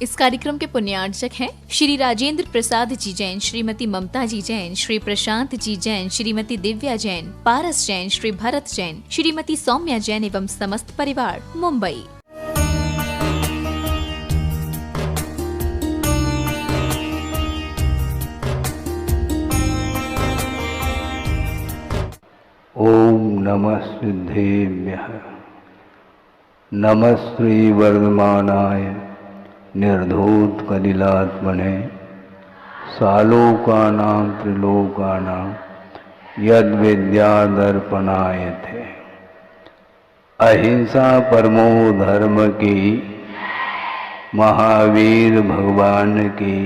इस कार्यक्रम के पुण्यार्चक हैं श्री राजेंद्र प्रसाद जी जैन, श्रीमती ममता जी जैन, श्री प्रशांत जी जैन, श्रीमती दिव्या जैन, पारस जैन, श्री भरत जैन, श्रीमती सौम्या जैन एवं समस्त परिवार, मुंबई। ओम नमः सिद्धेभ्यः नमः श्री वर्धमानाय निर्धूतकलिलात्मने सालोकानां त्रिलोकानां यद्विद्यादर्पणायते। अहिंसा परमो धर्म की, महावीर भगवान की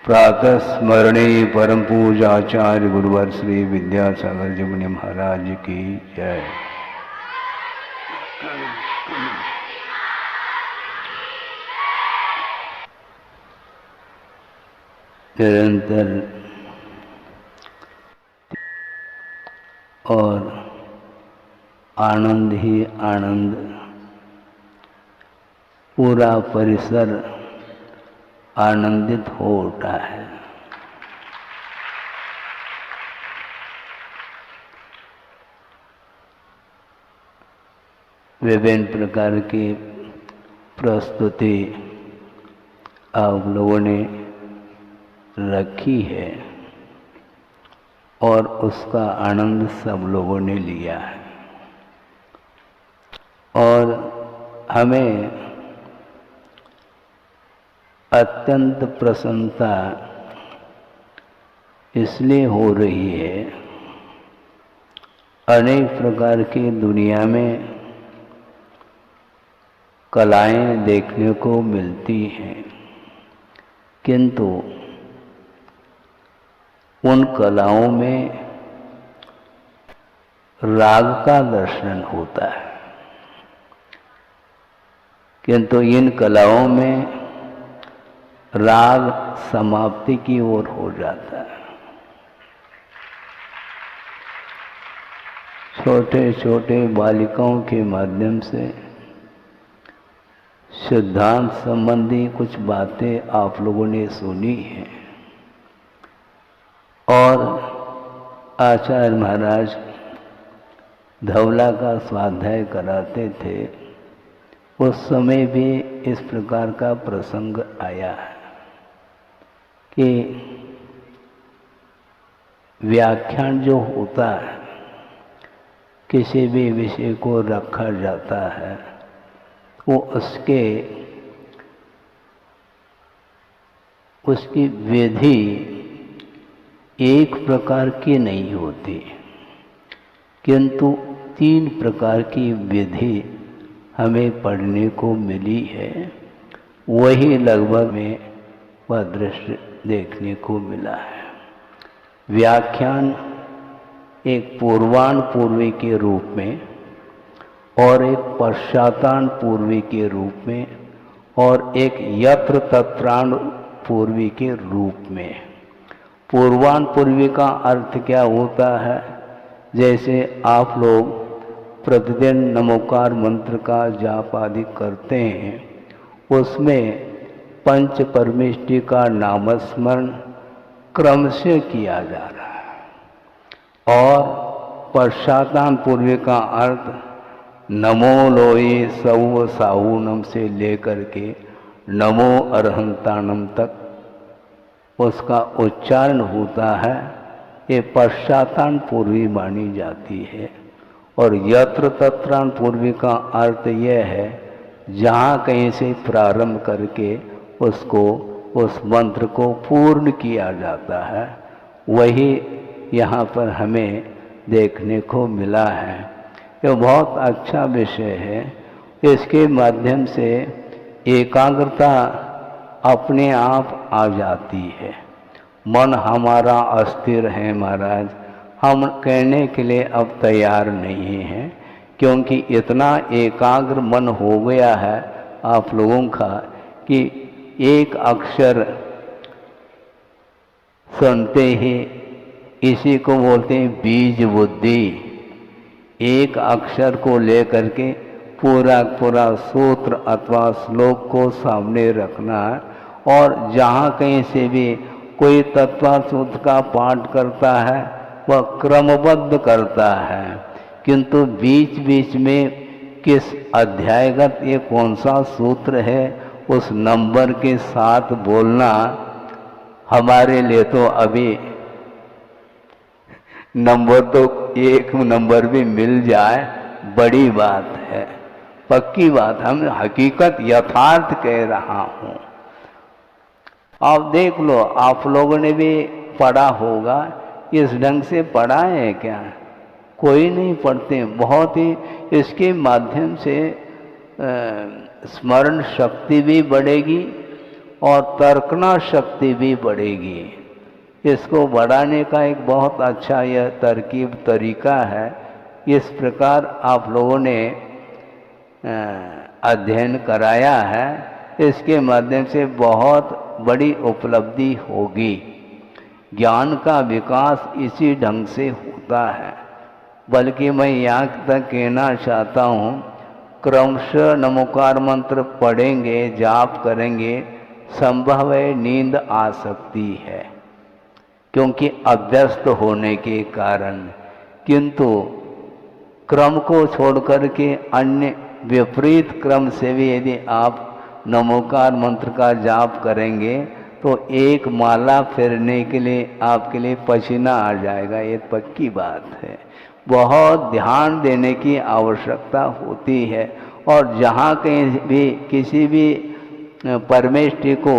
प्रातः स्मरणे परम पूजाचार्य गुरुवर श्री विद्यासागर जी मुनि महाराज की जय। निरंतर और आनंद ही आनंद, पूरा परिसर आनंदित हो उठा है। विभिन्न प्रकार की प्रस्तुति आप लोगों ने रखी है और उसका आनंद सब लोगों ने लिया है और हमें अत्यंत प्रसन्नता इसलिए हो रही है। अनेक प्रकार की दुनिया में कलाएं देखने को मिलती हैं, किंतु उन कलाओं में राग का दर्शन होता है, किंतु इन कलाओं में राग समाप्ति की ओर हो जाता है। छोटे छोटे बालिकाओं के माध्यम से सिद्धांत संबंधी कुछ बातें आप लोगों ने सुनी हैं और आचार्य महाराज धवला का स्वाध्याय कराते थे, उस समय भी इस प्रकार का प्रसंग आया है कि व्याख्यान जो होता है, किसी भी विषय को रखा जाता है, वो उसकी विधि एक प्रकार की नहीं होती, किंतु 3 प्रकार की विधि हमें पढ़ने को मिली है। वही लगभग में वह दृश्य देखने को मिला है। व्याख्यान एक पूर्वान पूर्वी के रूप में और एक पश्चातान पूर्वी के रूप में और एक यत्र तत्रान पूर्वी के रूप में। पूर्वान पूर्वी का अर्थ क्या होता है? जैसे आप लोग प्रतिदिन नमोकार मंत्र का जाप आदि करते हैं, उसमें पंच परमेष्टि का नामस्मरण क्रम से किया जा रहा है और पश्चातान पूर्वी का अर्थ नमो लोये सौ साहूनम से लेकर के नमो अरहंतानम तक उसका उच्चारण होता है। ये पश्चातान पूर्वी मानी जाती है और यत्र तत्रान पूर्वी का अर्थ यह है जहाँ कहीं से प्रारंभ करके उसको उस मंत्र को पूर्ण किया जाता है, वही यहाँ पर हमें देखने को मिला है। यह बहुत अच्छा विषय है। इसके माध्यम से एकाग्रता अपने आप आ जाती है। मन हमारा अस्थिर है महाराज, हम कहने के लिए अब तैयार नहीं हैं, क्योंकि इतना एकाग्र मन हो गया है आप लोगों का कि एक अक्षर सुनते ही इसी को बोलते हैं बीज बुद्धि। एक अक्षर को लेकर के पूरा पूरा सूत्र अथवा श्लोक को सामने रखना है। और जहाँ कहीं से भी कोई तत्वार्थ सूत्र का पाठ करता है वह क्रमबद्ध करता है, किंतु बीच बीच में किस अध्यायगत ये कौन सा सूत्र है उस नंबर के साथ बोलना हमारे लिए तो अभी नंबर तो एक नंबर भी मिल जाए बड़ी बात है, पक्की बात, हम हकीकत यथार्थ कह रहा हूँ। आप देख लो, आप लोगों ने भी पढ़ा होगा, इस ढंग से पढ़ा है क्या? कोई नहीं पढ़ते। बहुत ही इसके माध्यम से स्मरण शक्ति भी बढ़ेगी और तर्कना शक्ति भी बढ़ेगी। इसको बढ़ाने का एक बहुत अच्छा यह तरकीब तरीका है। इस प्रकार आप लोगों ने अध्ययन कराया है, इसके माध्यम से बहुत बड़ी उपलब्धि होगी। ज्ञान का विकास इसी ढंग से होता है। बल्कि मैं यहाँ तक कहना चाहता हूँ, क्रमशः नमोकार मंत्र पढ़ेंगे, जाप करेंगे, संभव है नींद आ सकती है क्योंकि अभ्यस्त होने के कारण, किंतु क्रम को छोड़कर के अन्य विपरीत क्रम से भी यदि आप नमोकार मंत्र का जाप करेंगे तो एक माला फिरने के लिए आपके लिए पसीना आ जाएगा, ये पक्की बात है। बहुत ध्यान देने की आवश्यकता होती है और जहाँ कहीं भी किसी भी परमेष्टि को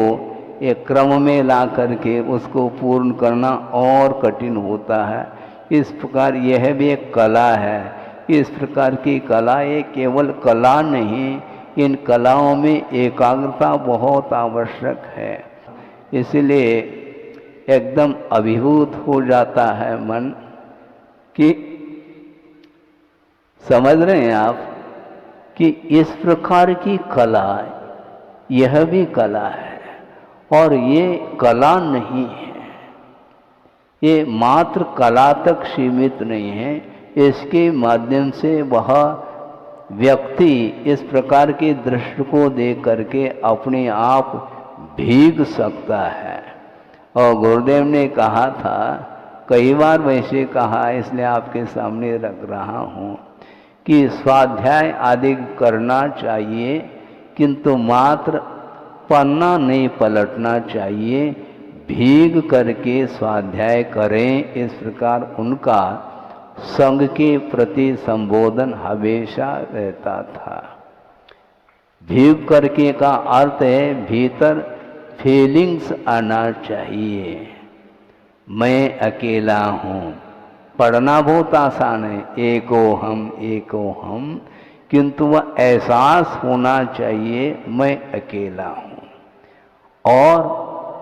एक क्रम में ला करके उसको पूर्ण करना और कठिन होता है। इस प्रकार यह भी एक कला है। इस प्रकार की कला ये केवल कला नहीं, इन कलाओं में एकाग्रता बहुत आवश्यक है। इसलिए एकदम अभिभूत हो जाता है मन कि समझ रहे हैं आप कि इस प्रकार की कला, यह भी कला है और ये कला नहीं है, ये मात्र कला तक सीमित नहीं है। इसके माध्यम से वह व्यक्ति इस प्रकार के दृश्य को देख करके अपने आप भीग सकता है। और गुरुदेव ने कहा था, कई बार वैसे कहा, इसलिए आपके सामने रख रहा हूँ कि स्वाध्याय आदि करना चाहिए, किंतु मात्र पन्ना नहीं पलटना चाहिए, भीग करके स्वाध्याय करें। इस प्रकार उनका संघ के प्रति संबोधन हमेशा रहता था। भीग करके का अर्थ है भीतर फीलिंग्स आना चाहिए, मैं अकेला हूँ। पढ़ना बहुत आसान है, एको हम, किंतु वह एहसास होना चाहिए मैं अकेला हूँ और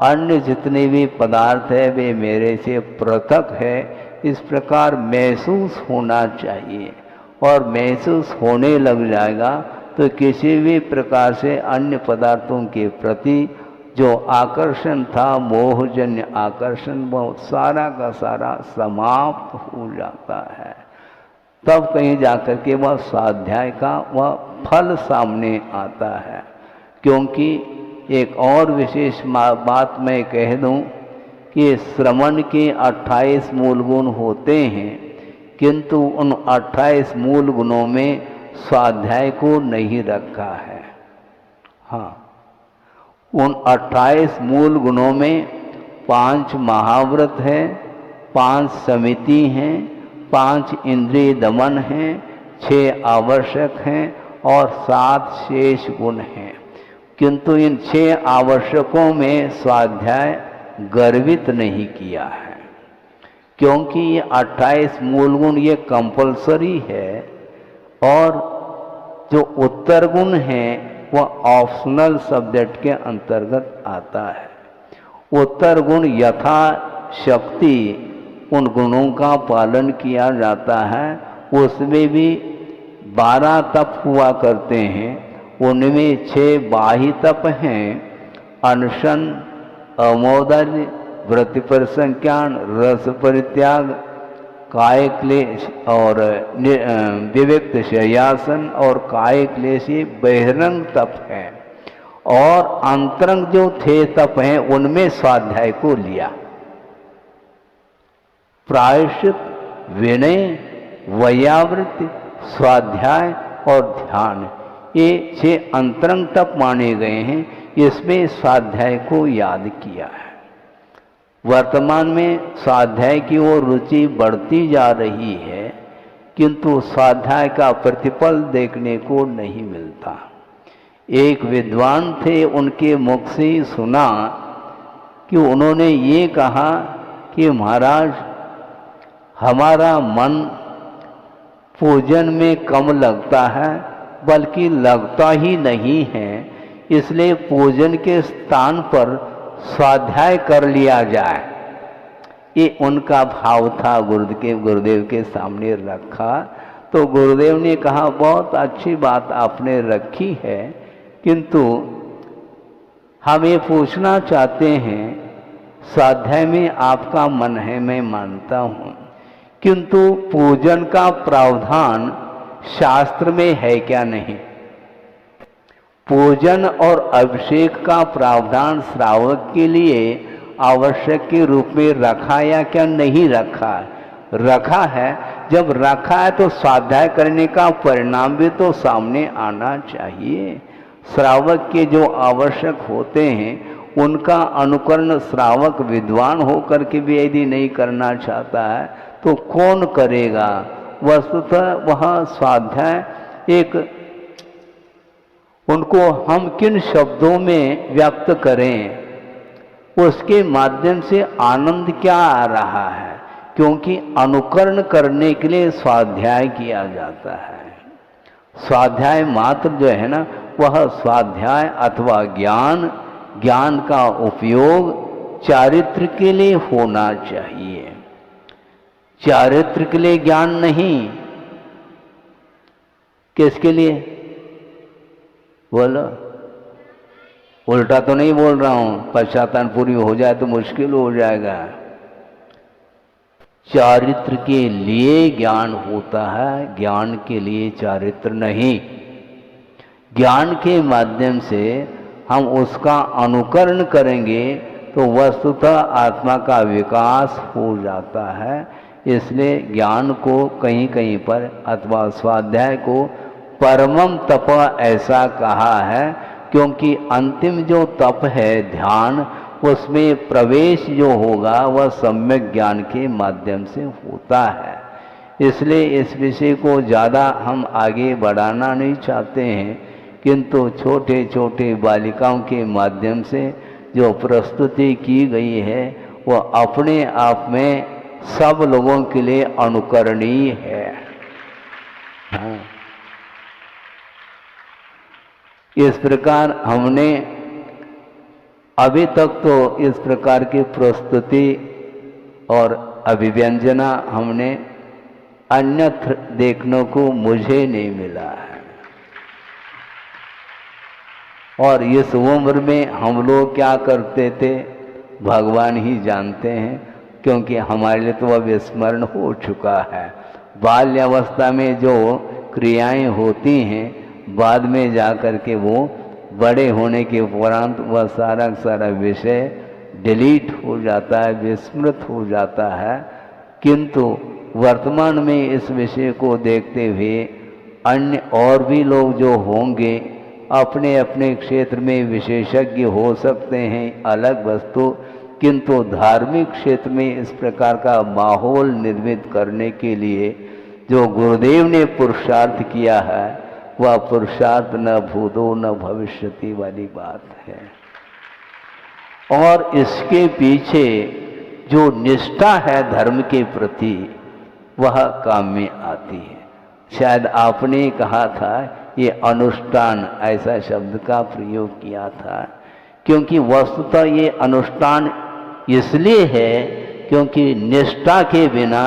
अन्य जितने भी पदार्थ है वे मेरे से पृथक है। इस प्रकार महसूस होना चाहिए और महसूस होने लग जाएगा तो किसी भी प्रकार से अन्य पदार्थों के प्रति जो आकर्षण था, मोहजन्य आकर्षण, वो सारा का सारा समाप्त हो जाता है। तब कहीं जाकर के वह स्वाध्याय का वह फल सामने आता है। क्योंकि एक और विशेष बात मैं कह दूं कि श्रवण के 28 मूल गुण होते हैं, किंतु उन 28 मूल गुणों में स्वाध्याय को नहीं रखा है। हाँ, उन 28 मूल गुणों में 5 महाव्रत है, 5 समिति हैं, 5 इंद्रिय दमन हैं, 6 आवश्यक हैं और 7 शेष गुण हैं। किंतु इन 6 आवश्यकों में स्वाध्याय गर्वित नहीं किया है, क्योंकि ये 28 मूल गुण ये कंपलसरी है और जो उत्तर गुण है वह ऑप्शनल सब्जेक्ट के अंतर्गत आता है। उत्तर गुण यथा शक्ति उन गुणों का पालन किया जाता है। उसमें भी 12 तप हुआ करते हैं, उनमें 6 बाह्य तप हैं, अनशन, अमोदर्य, व्रत परिसंख्यान, रस परित्याग, काय क्लेश और विविक्त शय्यासन और काय क्लेश ये बहिरंग तप है, और अंतरंग जो थे तप हैं उनमें स्वाध्याय को लिया। प्रायश्चित, विनय, वैयावृत्ति, स्वाध्याय और ध्यान, ये 6 अंतरंग तप माने गए हैं। इसमें स्वाध्याय को याद किया है। वर्तमान में स्वाध्याय की ओर रुचि बढ़ती जा रही है, किंतु स्वाध्याय का प्रतिफल देखने को नहीं मिलता। एक विद्वान थे, उनके मुख से सुना कि उन्होंने ये कहा कि महाराज, हमारा मन पूजन में कम लगता है, बल्कि लगता ही नहीं है, इसलिए पूजन के स्थान पर स्वाध्याय कर लिया जाए। ये उनका भाव था, गुरुदेव के सामने रखा। तो गुरुदेव ने कहा, बहुत अच्छी बात आपने रखी है, किंतु हम ये पूछना चाहते हैं, स्वाध्याय में आपका मन है, मैं मानता हूँ, किंतु पूजन का प्रावधान शास्त्र में है क्या? नहीं। पूजन और अभिषेक का प्रावधान श्रावक के लिए आवश्यक के रूप में रखा या क्या नहीं रखा? रखा है। जब रखा है तो स्वाध्याय करने का परिणाम भी तो सामने आना चाहिए। श्रावक के जो आवश्यक होते हैं उनका अनुकरण श्रावक विद्वान होकर के भी यदि नहीं करना चाहता है तो कौन करेगा? वस्तुतः वह स्वाध्याय एक, उनको हम किन शब्दों में व्यक्त करें, उसके माध्यम से आनंद क्या आ रहा है, क्योंकि अनुकरण करने के लिए स्वाध्याय किया जाता है। स्वाध्याय मात्र जो है ना, वह स्वाध्याय अथवा ज्ञान का उपयोग चारित्र के लिए होना चाहिए, चारित्र के लिए ज्ञान नहीं। किसके लिए? बोलो, उल्टा तो नहीं बोल रहा हूं, पश्चातान पूरी हो जाए तो मुश्किल हो जाएगा। चारित्र के लिए ज्ञान होता है, ज्ञान के लिए चारित्र नहीं। ज्ञान के माध्यम से हम उसका अनुकरण करेंगे तो वस्तुतः आत्मा का विकास हो जाता है। इसलिए ज्ञान को कहीं कहीं पर अथवा स्वाध्याय को परमम तप ऐसा कहा है, क्योंकि अंतिम जो तप है ध्यान, उसमें प्रवेश जो होगा वह सम्यक ज्ञान के माध्यम से होता है। इसलिए इस विषय को ज़्यादा हम आगे बढ़ाना नहीं चाहते हैं, किंतु छोटे छोटे बालिकाओं के माध्यम से जो प्रस्तुति की गई है वह अपने आप में सब लोगों के लिए अनुकरणीय है। हाँ। इस प्रकार हमने अभी तक तो इस प्रकार की प्रस्तुति और अभिव्यंजना हमने अन्यत्र देखने को मुझे नहीं मिला है। और इस उम्र में हम लोग क्या करते थे भगवान ही जानते हैं, क्योंकि हमारे लिए तो अब स्मरण हो चुका है। बाल्यावस्था में जो क्रियाएं होती हैं, बाद में जा कर के वो बड़े होने के उपरांत वह सारा विषय डिलीट हो जाता है, विस्मृत हो जाता है। किंतु वर्तमान में इस विषय को देखते हुए अन्य और भी लोग जो होंगे अपने अपने क्षेत्र में विशेषज्ञ हो सकते हैं, अलग वस्तु, किंतु धार्मिक क्षेत्र में इस प्रकार का माहौल निर्मित करने के लिए जो गुरुदेव ने पुरुषार्थ किया है वह पुरुषार्थ न भूतो न भविष्यति वाली बात है। और इसके पीछे जो निष्ठा है धर्म के प्रति वह काम में आती है। शायद आपने कहा था ये अनुष्ठान, ऐसा शब्द का प्रयोग किया था, क्योंकि वस्तुतः ये अनुष्ठान इसलिए है क्योंकि निष्ठा के बिना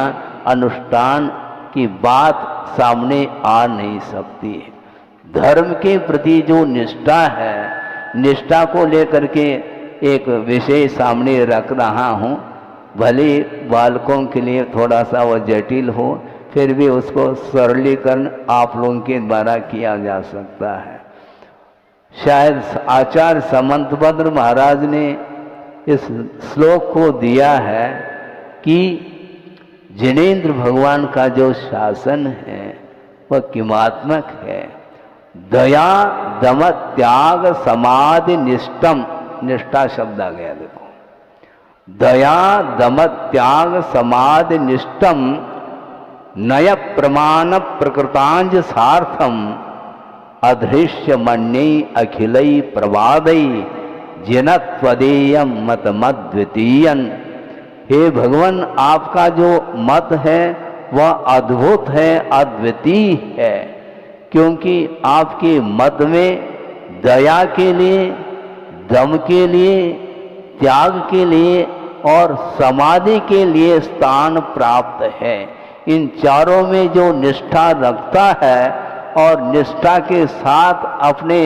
अनुष्ठान की बात सामने आ नहीं सकती है। धर्म के प्रति जो निष्ठा है, निष्ठा को लेकर के एक विषय सामने रख रहा हूँ। भले बालकों के लिए थोड़ा सा वह जटिल हो, फिर भी उसको सरलीकरण आप लोगों के द्वारा किया जा सकता है। शायद आचार्य समंतभद्र महाराज ने इस श्लोक को दिया है कि जिनेंद्र भगवान का जो शासन है वह किमात्मक है। दया दम त्याग समाधि निष्ठम, निष्ठा शब्द आ गया देखो, दया दम त्याग समाधि निष्ठम नय प्रमाण प्रकृतांज सार्थम अधृश्य मन्यई अखिलई प्रवादई जिनत्वदेयम मत मद्वितीयन। हे भगवान, आपका जो मत है वह अद्भुत है, अद्वितीय है, क्योंकि आपके मत में दया के लिए, दम के लिए, त्याग के लिए और समाधि के लिए स्थान प्राप्त है। इन चारों में जो निष्ठा रखता है और निष्ठा के साथ अपने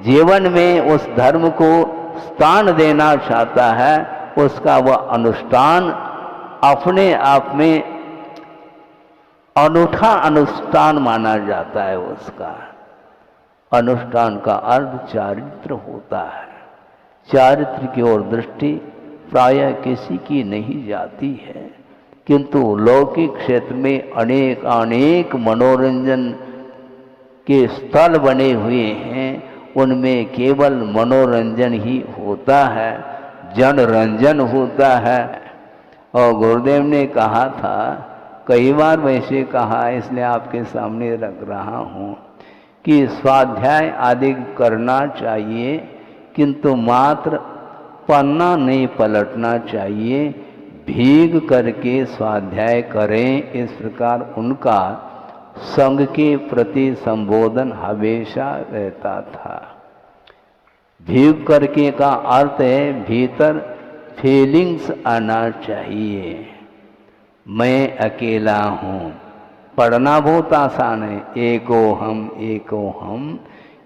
जीवन में उस धर्म को स्थान देना चाहता है, उसका वह अनुष्ठान अपने आप में अनूठा अनुष्ठान माना जाता है। उसका अनुष्ठान का अर्थ चारित्र होता है। चारित्र की ओर दृष्टि प्रायः किसी की नहीं जाती है, किंतु लौकिक क्षेत्र में अनेक अनेक मनोरंजन के स्थल बने हुए हैं, उनमें केवल मनोरंजन ही होता है, जनरंजन होता है। और गुरुदेव ने कहा था, कई बार वैसे कहा, इसलिए आपके सामने रख रहा हूँ कि स्वाध्याय आदि करना चाहिए, किंतु मात्र पन्ना नहीं पलटना चाहिए, भीग करके स्वाध्याय करें। इस प्रकार उनका संघ के प्रति संबोधन हमेशा रहता था। भीग करके का अर्थ है भीतर फीलिंग्स आना चाहिए, मैं अकेला हूँ। पढ़ना बहुत आसान है, एको हम,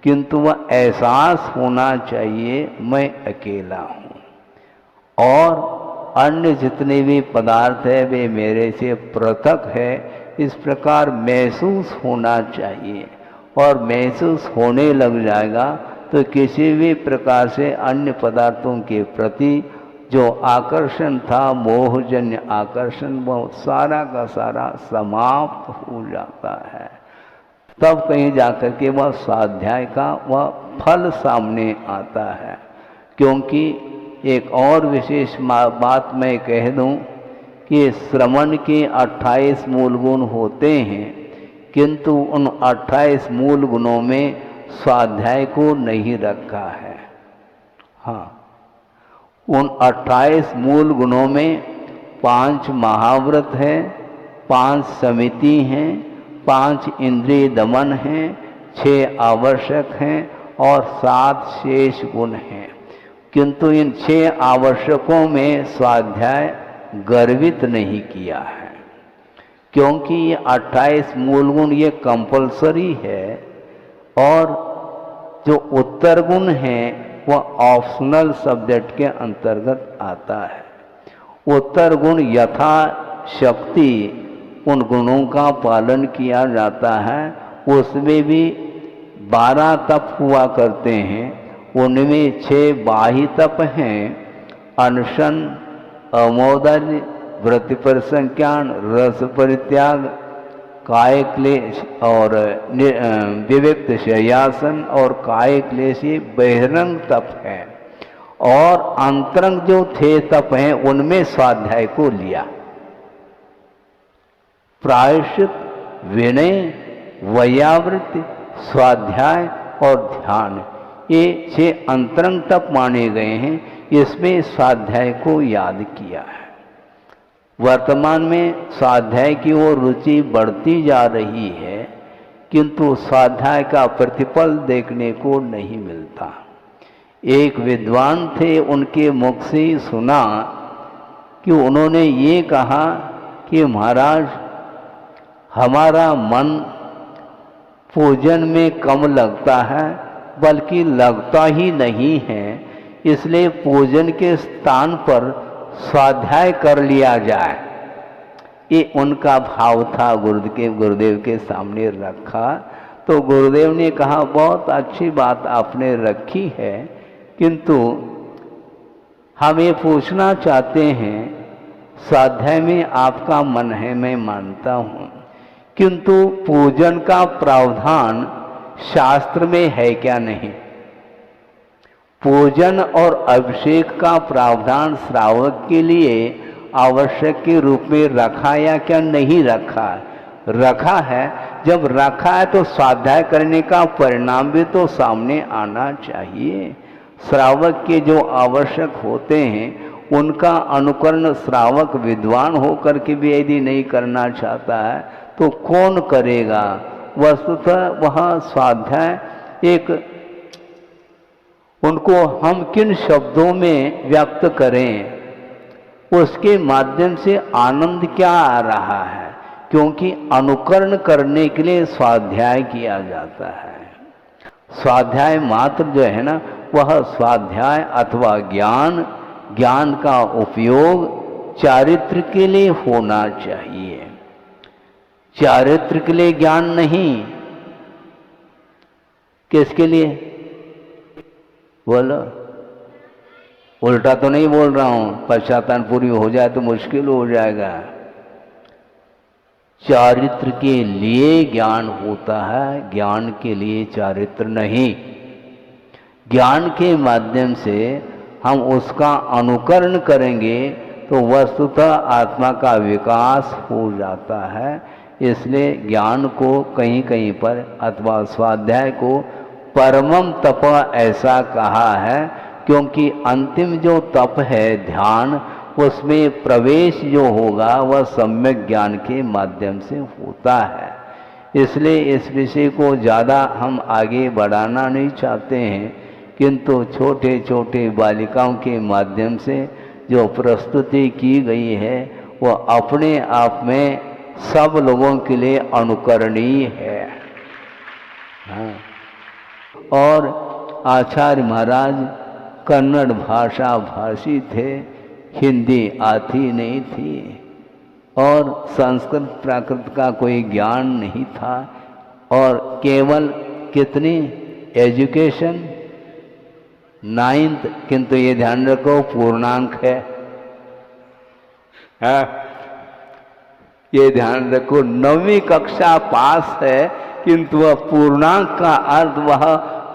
किंतु वह एहसास होना चाहिए मैं अकेला हूँ और अन्य जितने भी पदार्थ है वे मेरे से पृथक है, इस प्रकार महसूस होना चाहिए। और महसूस होने लग जाएगा तो किसी भी प्रकार से अन्य पदार्थों के प्रति जो आकर्षण था, मोहजन्य आकर्षण, वो सारा का सारा समाप्त हो जाता है। तब कहीं जाकर के वह स्वाध्याय का वह फल सामने आता है। क्योंकि एक और विशेष बात मैं कह दूं कि श्रवण के 28 मूल गुण होते हैं, किंतु उन 28 मूल गुणों में स्वाध्याय को नहीं रखा है। हाँ, उन 28 मूल गुणों में 5 महाव्रत है, 5 समिति हैं, 5 इंद्रिय दमन हैं, 6 आवश्यक हैं और 7 शेष गुण हैं। किंतु इन 6 आवश्यकों में स्वाध्याय गर्वित नहीं किया है, क्योंकि ये 28 मूल गुण ये कंपलसरी है और जो उत्तर गुण है वह ऑप्शनल सब्जेक्ट के अंतर्गत आता है। उत्तर गुण यथा शक्ति उन गुणों का पालन किया जाता है। उसमें भी 12 तप हुआ करते हैं, उनमें 6 बाह्य तप हैं, अनशन, अमोदर्य, व्रत परिसंख्यान, रस परित्याग, काय क्लेश और विविक्त शय्यासन और काय क्लेश, ये बहिरंग तप है। और अंतरंग जो थे तप हैं उनमें स्वाध्याय को लिया। प्रायश्चित, विनय, वैयावृत्ति, स्वाध्याय और ध्यान, ये 6 अंतरंग तप माने गए हैं। इसमें स्वाध्याय को याद किया है। वर्तमान में स्वाध्याय की ओर रुचि बढ़ती जा रही है, किंतु स्वाध्याय का प्रतिफल देखने को नहीं मिलता। एक विद्वान थे, उनके मुख से सुना कि उन्होंने ये कहा कि महाराज, हमारा मन पूजन में कम लगता है, बल्कि लगता ही नहीं है, इसलिए पूजन के स्थान पर स्वाध्याय कर लिया जाए, ये उनका भाव था। गुरुदेव के सामने रखा तो गुरुदेव ने कहा बहुत अच्छी बात आपने रखी है, किंतु हम ये पूछना चाहते हैं, स्वाध्याय में आपका मन है मैं मानता हूँ, किंतु पूजन का प्रावधान शास्त्र में है क्या नहीं? पूजन और अभिषेक का प्रावधान श्रावक के लिए आवश्यक के रूप में रखा या क्या नहीं रखा? रखा है। जब रखा है तो स्वाध्याय करने का परिणाम भी तो सामने आना चाहिए। श्रावक के जो आवश्यक होते हैं उनका अनुकरण श्रावक विद्वान होकर के भी यदि नहीं करना चाहता है तो कौन करेगा? वस्तुतः वह स्वाध्याय एक, उनको हम किन शब्दों में व्यक्त करें, उसके माध्यम से आनंद क्या आ रहा है, क्योंकि अनुकरण करने के लिए स्वाध्याय किया जाता है। स्वाध्याय मात्र जो है ना, वह स्वाध्याय अथवा ज्ञान का उपयोग चारित्र के लिए होना चाहिए, चारित्र के लिए ज्ञान नहीं। किसके लिए? बोलो, उल्टा तो नहीं बोल रहा हूं, पश्चाताप पूरी हो जाए तो मुश्किल हो जाएगा। चारित्र के लिए ज्ञान होता है, ज्ञान के लिए चारित्र नहीं। ज्ञान के माध्यम से हम उसका अनुकरण करेंगे तो वस्तुतः आत्मा का विकास हो जाता है। इसलिए ज्ञान को कहीं कहीं पर अथवा स्वाध्याय को परमम तप ऐसा कहा है, क्योंकि अंतिम जो तप है ध्यान, उसमें प्रवेश जो होगा वह सम्यक ज्ञान के माध्यम से होता है। इसलिए इस विषय को ज़्यादा हम आगे बढ़ाना नहीं चाहते हैं, किंतु छोटे छोटे बालिकाओं के माध्यम से जो प्रस्तुति की गई है वह अपने आप में सब लोगों के लिए अनुकरणीय है। हाँ। और आचार्य महाराज कन्नड़ भाषा भाषी थे, हिंदी आती नहीं थी और संस्कृत प्राकृत का कोई ज्ञान नहीं था, और केवल कितनी एजुकेशन 9th, किंतु ये ध्यान रखो पूर्णांक है। ये ध्यान रखो 9वीं कक्षा पास है, किंतु वह पूर्णांक का अर्थ वह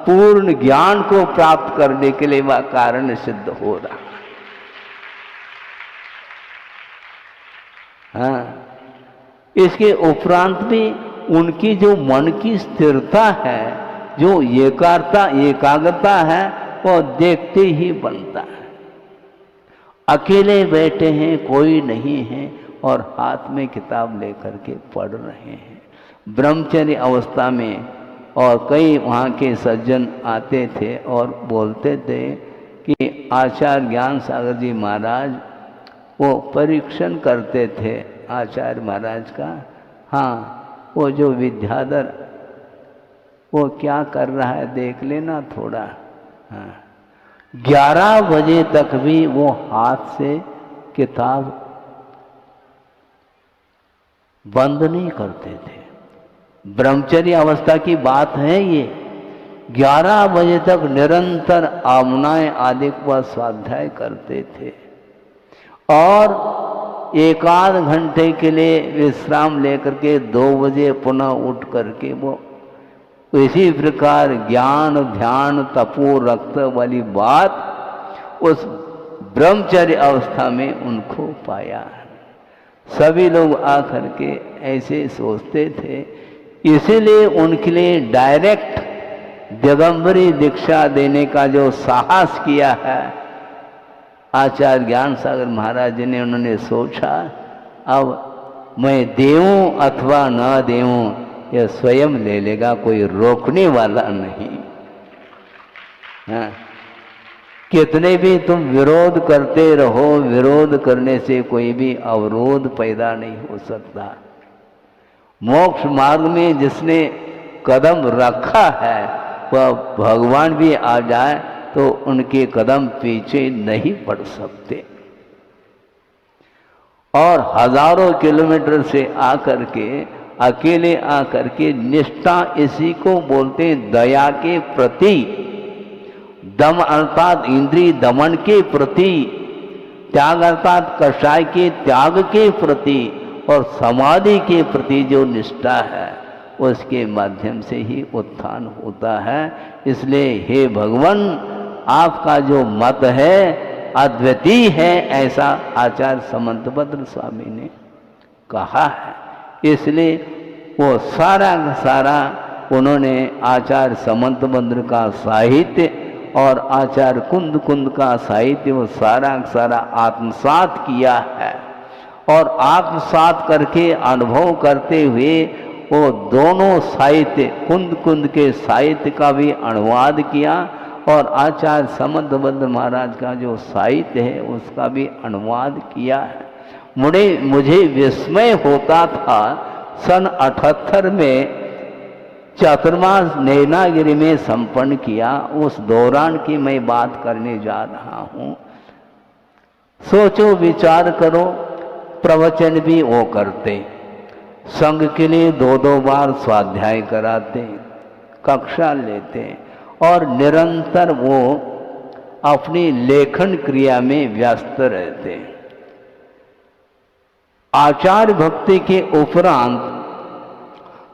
पूर्ण ज्ञान को प्राप्त करने के लिए वह कारण सिद्ध हो रहा। हाँ, इसके उपरांत भी उनकी जो मन की स्थिरता है, जो एकाग्रता है, वो देखते ही बनता है। अकेले बैठे हैं, कोई नहीं है और हाथ में किताब लेकर के पढ़ रहे हैं ब्रह्मचर्य अवस्था में। और कई वहाँ के सज्जन आते थे और बोलते थे कि आचार्य ज्ञान सागर जी महाराज वो परीक्षण करते थे आचार्य महाराज का। हाँ, वो जो विद्याधर वो क्या कर रहा है देख लेना थोड़ा। हाँ, 11 बजे तक भी वो हाथ से किताब बंद नहीं करते थे। ब्रह्मचर्य अवस्था की बात है ये। 11 बजे तक निरंतर आमनाएं आदि का स्वाध्याय करते थे और एक आध घंटे के लिए विश्राम लेकर के 2 बजे पुनः उठ करके वो इसी प्रकार ज्ञान ध्यान तपो रक्त वाली बात उस ब्रह्मचर्य अवस्था में उनको पाया। सभी लोग आकर के ऐसे सोचते थे, इसीलिए उनके लिए डायरेक्ट दिगंबरी दीक्षा देने का जो साहस किया है आचार्य ज्ञान सागर महाराज जी ने, उन्होंने सोचा अब मैं देऊं अथवा न देऊं यह स्वयं ले लेगा, कोई रोकने वाला नहीं। हाँ, कितने भी तुम विरोध करते रहो, विरोध करने से कोई भी अवरोध पैदा नहीं हो सकता। मोक्ष मार्ग में जिसने कदम रखा है वह भगवान भी आ जाए तो उनके कदम पीछे नहीं पड़ सकते। और हजारों किलोमीटर से आकर के अकेले आकर के निष्ठा इसी को बोलते हैं दया के प्रति, दम अर्थात इंद्रिय दमन के प्रति, त्याग अर्थात कषाय के त्याग के प्रति और समाधि के प्रति जो निष्ठा है उसके माध्यम से ही उत्थान होता है। इसलिए हे भगवान, आपका जो मत है अद्वितीय है, ऐसा आचार्य समंतभद्र स्वामी ने कहा है। इसलिए वो सारा का सारा उन्होंने आचार्य समंतभद्र का साहित्य और आचार्य कुंद कुंद का साहित्य वो सारा का सारा आत्मसात किया है और आत्मसात करके अनुभव करते हुए वो दोनों साहित्य कुंद कुंद के साहित्य का भी अनुवाद किया और आचार्य समंतभद्र महाराज का जो साहित्य है उसका भी अनुवाद किया है। मुझे विस्मय होता था सन 78 में चातुर्मास नैनागिरी में संपन्न किया, उस दौरान की मैं बात करने जा रहा हूँ। सोचो विचार करो, प्रवचन भी वो करते, संघ के लिए 2-2 बार स्वाध्याय कराते, कक्षा लेते और निरंतर वो अपनी लेखन क्रिया में व्यस्त रहते। आचार्य भक्ति के उपरांत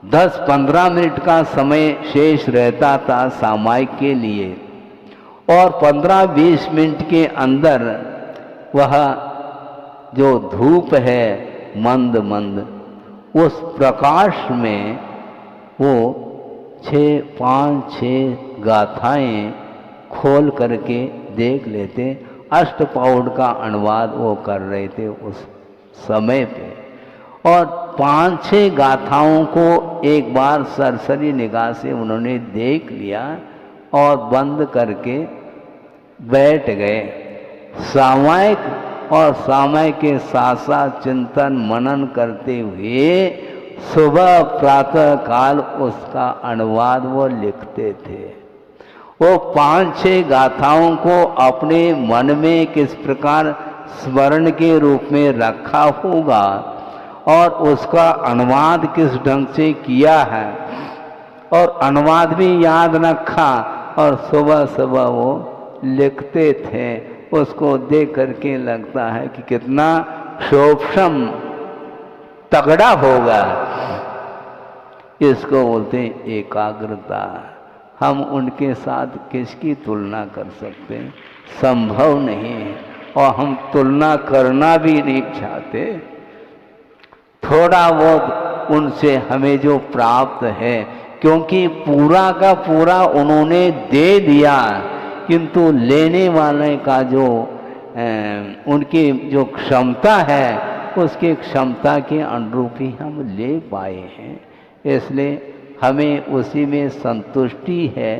10-15 मिनट का समय शेष रहता था सामायिक के लिए और 15-20 मिनट के अंदर वह जो धूप है मंद मंद, उस प्रकाश में वो 5-6 गाथाएं खोल करके देख लेते। अष्टपाउड का अनुवाद वो कर रहे थे उस समय पे और 5-6 गाथाओं को एक बार सरसरी निगाह से उन्होंने देख लिया और बंद करके बैठ गए। सामायिक और सामायिक के साथ साथ चिंतन मनन करते हुए सुबह प्रातः काल उसका अनुवाद वो लिखते थे। वो 5-6 गाथाओं को अपने मन में किस प्रकार स्मरण के रूप में रखा होगा और उसका अनुवाद किस ढंग से किया है और अनुवाद भी याद रखा और सुबह सुबह वो लिखते थे। उसको देख करके लगता है कि कितना सूक्ष्म तगड़ा होगा। इसको बोलते हैं एकाग्रता। हम उनके साथ किसकी तुलना कर सकते हैं? संभव नहीं है और हम तुलना करना भी नहीं चाहते। थोड़ा बहुत उनसे हमें जो प्राप्त है, क्योंकि पूरा का पूरा उन्होंने दे दिया, किंतु लेने वाले का जो उनकी जो क्षमता है उसकी क्षमता के अनुरूप ही हम ले पाए हैं। इसलिए हमें उसी में संतुष्टि है,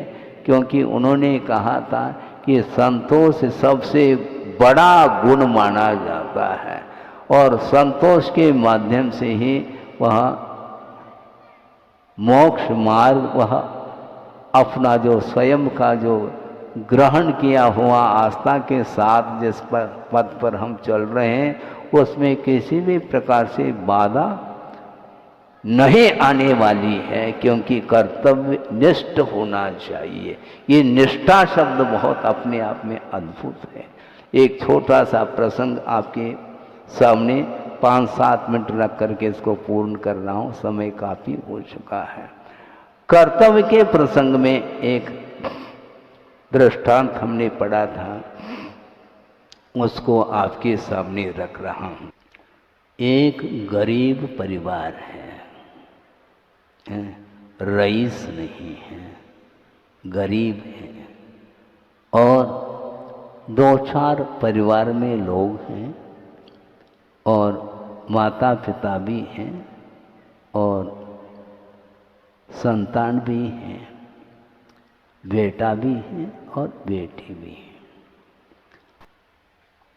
क्योंकि उन्होंने कहा था कि संतोष सबसे बड़ा गुण माना जाता है और संतोष के माध्यम से ही वह मोक्ष मार्ग, वह अपना जो स्वयं का जो ग्रहण किया हुआ आस्था के साथ जिस पद पर हम चल रहे हैं उसमें किसी भी प्रकार से बाधा नहीं आने वाली है, क्योंकि कर्तव्य निष्ठ होना चाहिए। ये निष्ठा शब्द बहुत अपने आप में अद्भुत है। एक छोटा सा प्रसंग आपके सामने 5-7 मिनट रख करके इसको पूर्ण कर रहा हूँ, समय काफ़ी हो चुका है। कर्तव्य के प्रसंग में एक दृष्टांत हमने पढ़ा था, उसको आपके सामने रख रहा हूँ। एक गरीब परिवार है, रईस नहीं है, गरीब है और 2-4 परिवार में लोग हैं और माता पिता भी हैं और संतान भी हैं, बेटा भी है और बेटी भी है।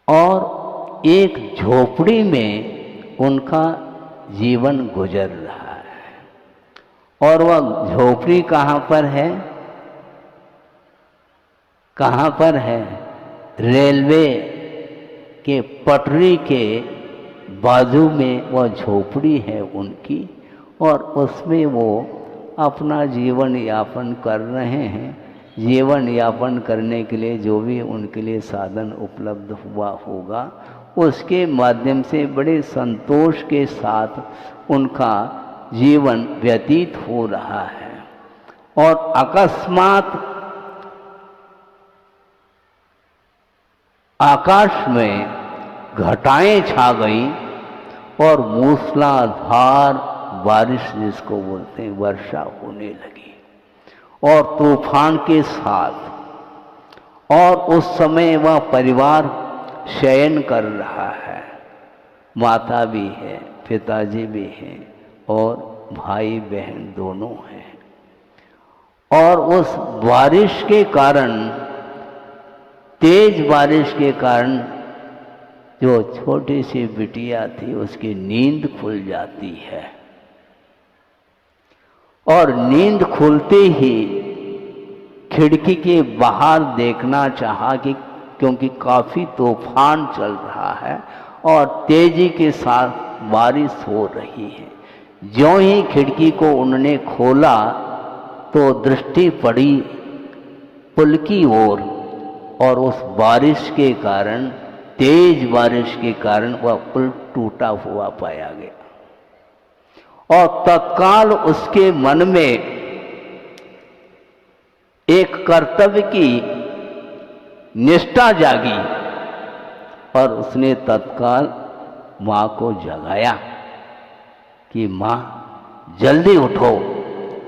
और एक झोपड़ी में उनका जीवन गुजर रहा है। और वह झोपड़ी कहाँ पर है? कहाँ पर है? रेलवे के पटरी के बाजू में वह झोपड़ी है उनकी, और उसमें वो अपना जीवन यापन कर रहे हैं। जीवन यापन करने के लिए जो भी उनके लिए साधन उपलब्ध हुआ होगा, उसके माध्यम से बड़े संतोष के साथ उनका जीवन व्यतीत हो रहा है। और अकस्मात आकाश में घटाएं छा गई और मूसलाधार बारिश जिसको बोलते हैं वर्षा होने लगी, और तूफान के साथ। और उस समय वह परिवार शयन कर रहा है, माता भी है, पिताजी भी हैं, और भाई बहन दोनों हैं। और उस बारिश के कारण, तेज बारिश के कारण, जो छोटी सी बिटिया थी उसकी नींद खुल जाती है। और नींद खुलते ही खिड़की के बाहर देखना चाहा कि क्योंकि काफ़ी तूफान चल रहा है और तेजी के साथ बारिश हो रही है। ज्यों ही खिड़की को उन्होंने खोला तो दृष्टि पड़ी पुल की ओर, और उस बारिश के कारण, तेज बारिश के कारण वह पुल टूटा हुआ पाया गया। और तत्काल उसके मन में एक कर्तव्य की निष्ठा जागी, और उसने तत्काल माँ को जगाया कि माँ जल्दी उठो।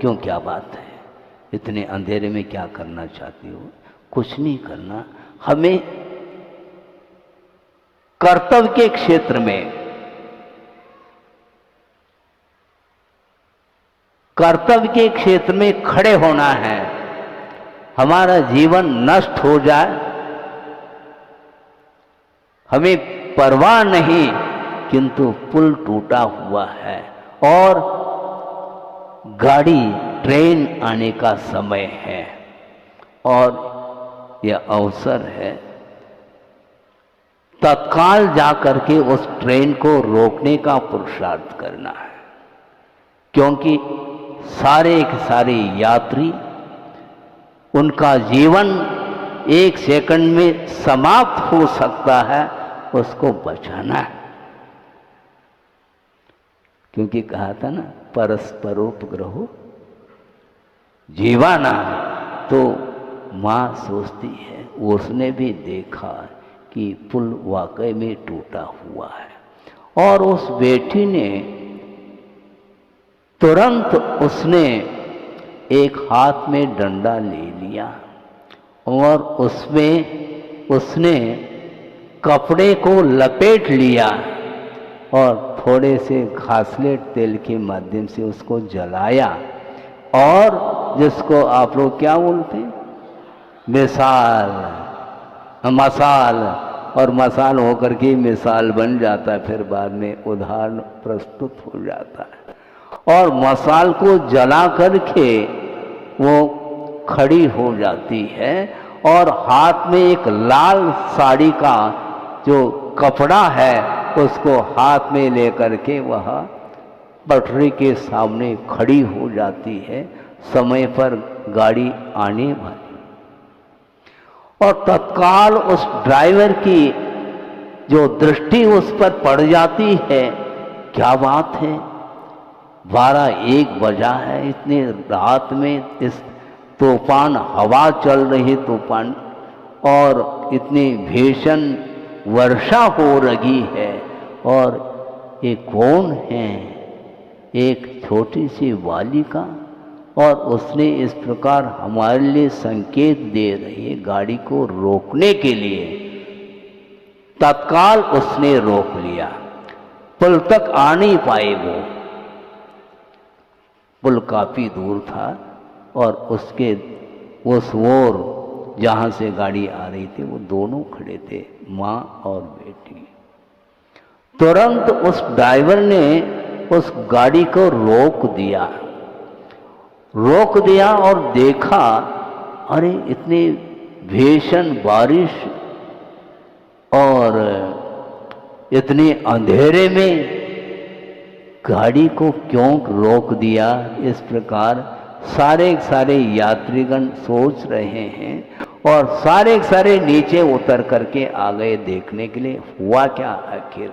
क्यों, क्या बात है, इतने अंधेरे में क्या करना चाहती हो? कुछ नहीं करना, हमें कर्तव्य के क्षेत्र में, कर्तव्य के क्षेत्र में खड़े होना है। हमारा जीवन नष्ट हो जाए हमें परवाह नहीं, किंतु पुल टूटा हुआ है और गाड़ी, ट्रेन आने का समय है, और यह अवसर है तत्काल जाकर के उस ट्रेन को रोकने का पुरुषार्थ करना है। क्योंकि सारे के सारे यात्री, उनका जीवन एक सेकंड में समाप्त हो सकता है, उसको बचाना है। क्योंकि कहा था ना, परस्परोपग्रहो जीवाना। तो माँ सोचती है, उसने भी देखा कि पुल वाकई में टूटा हुआ है, और उस बेटी ने तुरंत, उसने एक हाथ में डंडा ले लिया और उसमें उसने कपड़े को लपेट लिया और थोड़े से घासलेट तेल के माध्यम से उसको जलाया, और जिसको आप लोग क्या बोलते हैं, मिसाल, मसाल, और मसाल होकर के मिसाल बन जाता है, फिर बाद में उदाहरण प्रस्तुत हो जाता है। और मसाल को जला करके वो खड़ी हो जाती है, और हाथ में एक लाल साड़ी का जो कपड़ा है उसको हाथ में लेकर के वह पटरी के सामने खड़ी हो जाती है, समय पर गाड़ी आने वाली। और तत्काल उस ड्राइवर की जो दृष्टि उस पर पड़ जाती है, क्या बात है, 12-1 बजा है, इतने रात में इस तूफान, हवा चल रही तूफान, और इतनी भीषण वर्षा हो रही है, और ये कौन है, एक छोटी सी बालिका, और उसने इस प्रकार हमारे लिए संकेत दे रही है गाड़ी को रोकने के लिए। तत्काल उसने रोक लिया, पुल तक आ नहीं पाए वो, पुल काफी दूर था, और उसके उस ओर जहां से गाड़ी आ रही थी वो दोनों खड़े थे, माँ और बेटी। तुरंत उस ड्राइवर ने उस गाड़ी को रोक दिया और देखा, अरे इतनी भीषण बारिश और इतने अंधेरे में गाड़ी को क्यों रोक दिया? इस प्रकार सारे यात्रीगण सोच रहे हैं और सारे नीचे उतर करके आ गए देखने के लिए हुआ क्या आखिर।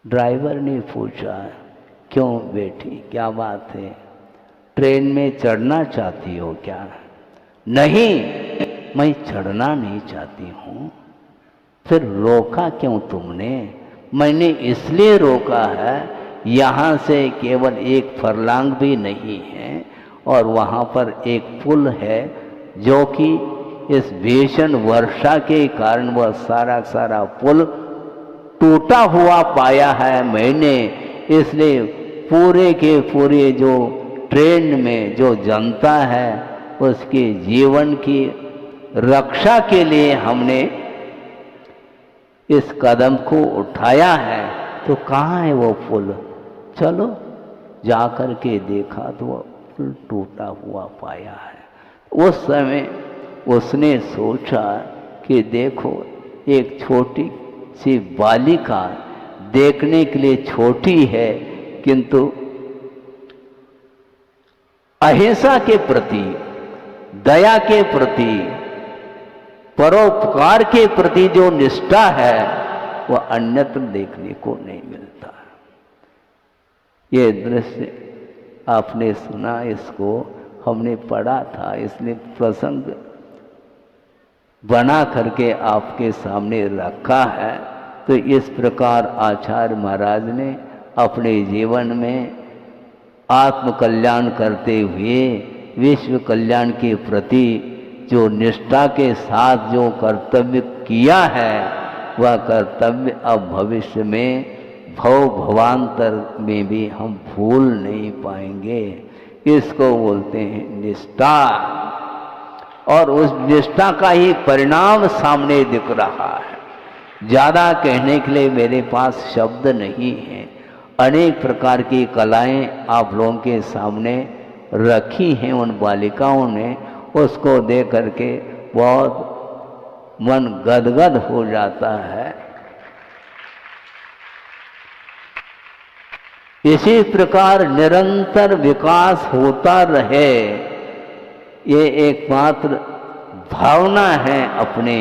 ड्राइवर ने पूछा, क्यों बेटी, क्या बात है, ट्रेन में चढ़ना चाहती हो क्या? नहीं, मैं चढ़ना नहीं चाहती हूँ। फिर रोका क्यों तुमने? मैंने इसलिए रोका है, यहाँ से केवल 1 फरलांग भी नहीं है और वहाँ पर एक पुल है जो कि इस भीषण वर्षा के कारण वह सारा पुल टूटा हुआ पाया है मैंने। इसलिए पूरे के पूरे जो ट्रेन में जो जनता है उसके जीवन की रक्षा के लिए हमने इस कदम को उठाया है। तो कहाँ है वो पुल? चलो जा कर के देखा तो वो पुल टूटा हुआ पाया है। उस समय उसने सोचा कि देखो, एक छोटी सी बालिका देखने के लिए छोटी है किंतु अहिंसा के प्रति, दया के प्रति, परोपकार के प्रति जो निष्ठा है वह अन्यत्र देखने को नहीं मिलता। ये दृश्य आपने सुना, इसको हमने पढ़ा था, इसलिए प्रसंग बना करके आपके सामने रखा है। तो इस प्रकार आचार्य महाराज ने अपने जीवन में आत्म कल्याण करते हुए विश्व कल्याण के प्रति जो निष्ठा के साथ जो कर्तव्य किया है वह कर्तव्य अब भविष्य में भव भवांतर में भी हम भूल नहीं पाएंगे। इसको बोलते हैं निष्ठा, और उस निष्ठा का ही परिणाम सामने दिख रहा है। ज़्यादा कहने के लिए मेरे पास शब्द नहीं है। अनेक प्रकार की कलाएं आप लोगों के सामने रखी हैं उन बालिकाओं ने, उसको देख करके बहुत मन गदगद हो जाता है। इसी प्रकार निरंतर विकास होता रहे, ये एकमात्र भावना है अपने।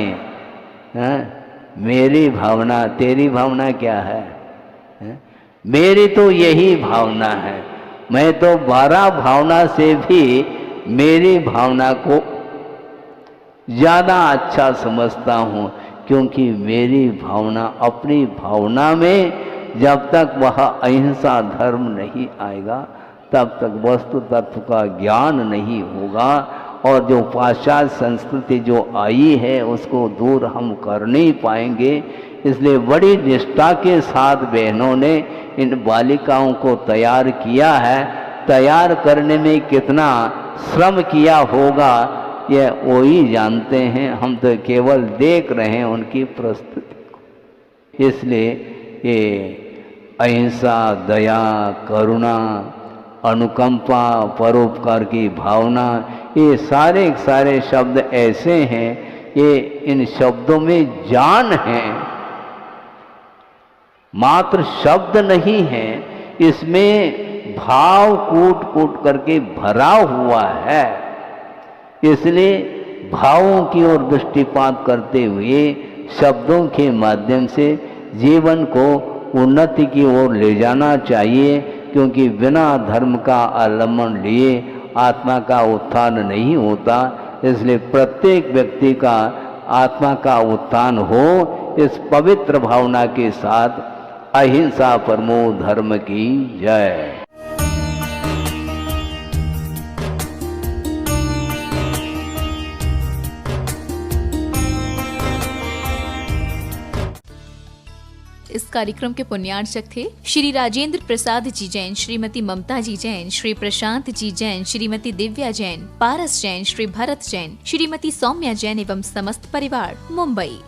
मेरी भावना, तेरी भावना क्या है? मेरी तो यही भावना है। मैं तो 12 भावना से भी मेरी भावना को ज़्यादा अच्छा समझता हूँ, क्योंकि मेरी भावना, अपनी भावना में जब तक वह अहिंसा धर्म नहीं आएगा तब तक वस्तु तत्व का ज्ञान नहीं होगा, और जो पाश्चात्य संस्कृति जो आई है उसको दूर हम कर नहीं पाएंगे। इसलिए बड़ी निष्ठा के साथ बहनों ने इन बालिकाओं को तैयार किया है। तैयार करने में कितना श्रम किया होगा यह वो ही जानते हैं, हम तो केवल देख रहे हैं उनकी प्रस्तुति को। इसलिए ये अहिंसा, दया, करुणा, अनुकंपा, परोपकार की भावना, ये सारे शब्द ऐसे हैं, ये इन शब्दों में जान है, मात्र शब्द नहीं है, इसमें भाव कूट करके भरा हुआ है। इसलिए भावों की ओर दृष्टिपात करते हुए शब्दों के माध्यम से जीवन को उन्नति की ओर ले जाना चाहिए, क्योंकि बिना धर्म का आलम्बन लिए आत्मा का उत्थान नहीं होता। इसलिए प्रत्येक व्यक्ति का आत्मा का उत्थान हो, इस पवित्र भावना के साथ अहिंसा परमो धर्म की जय। इस कार्यक्रम के पुण्यार्चक थे श्री राजेंद्र प्रसाद जी जैन, श्रीमती ममता जी जैन, श्री प्रशांत जी जैन, श्रीमती दिव्या जैन, पारस जैन, श्री भरत जैन, श्रीमती सौम्या जैन एवं समस्त परिवार, मुंबई।